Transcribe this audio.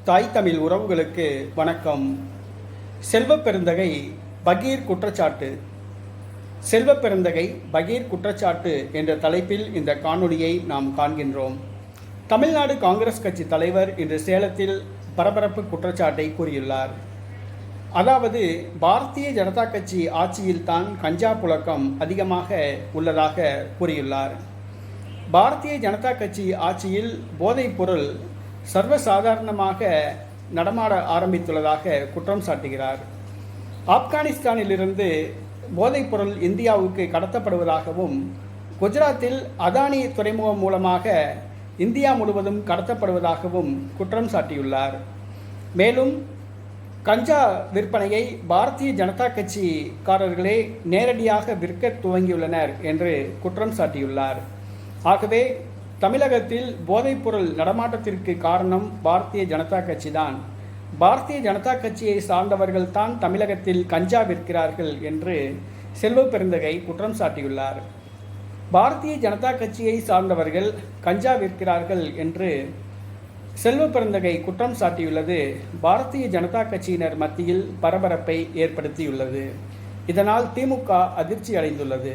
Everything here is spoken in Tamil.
தாய் தமிழ் உறவுகளுக்கு வணக்கம். செல்வப்பெருந்தகை பகீர் குற்றச்சாட்டு. செல்வப்பெருந்தகை பகீர் குற்றச்சாட்டு என்ற தலைப்பில் இந்த காணொளியை நாம் காண்கின்றோம். தமிழ்நாடு காங்கிரஸ் கட்சி தலைவர் இன்று சேலத்தில் பரபரப்பு குற்றச்சாட்டை கூறியுள்ளார். அதாவது, பாரதிய ஜனதா கட்சி ஆட்சியில்தான் கஞ்சா புழக்கம் அதிகமாக உள்ளதாக கூறியுள்ளார். பாரதிய ஜனதா கட்சி ஆட்சியில் போதைப் பொருள் சர்வசாதாரணமாக நடமாட ஆரம்பித்துள்ளதாக குற்றம் சாட்டுகிறார். ஆப்கானிஸ்தானிலிருந்து போதைப் பொருள் இந்தியாவுக்கு கடத்தப்படுவதாகவும், குஜராத்தில் அதானி துறைமுகம் மூலமாக இந்தியா முழுவதும் கடத்தப்படுவதாகவும் குற்றம் சாட்டியுள்ளார். மேலும் கஞ்சா விற்பனையை பாரதிய ஜனதா கட்சிக்காரர்களே நேரடியாக விற்க துவங்கியுள்ளனர் என்று குற்றம் சாட்டியுள்ளார். ஆகவே தமிழகத்தில் போதைப்பொருள் நடமாட்டத்திற்கு காரணம் பாரதிய ஜனதா கட்சி தான். பாரதிய ஜனதா கட்சியை சார்ந்தவர்கள் தான் தமிழகத்தில் கஞ்சா விற்கிறார்கள் என்று செல்வப்பெருந்தகை குற்றம் சாட்டியுள்ளார். பாரதிய ஜனதா கட்சியை சார்ந்தவர்கள் கஞ்சா விற்கிறார்கள் என்று செல்வப்பெருந்தகை குற்றம் சாட்டியுள்ளது பாரதிய ஜனதா கட்சியினர் மத்தியில் பரபரப்பை ஏற்படுத்தியுள்ளது. இதனால் திமுக அதிர்ச்சி அடைந்துள்ளது.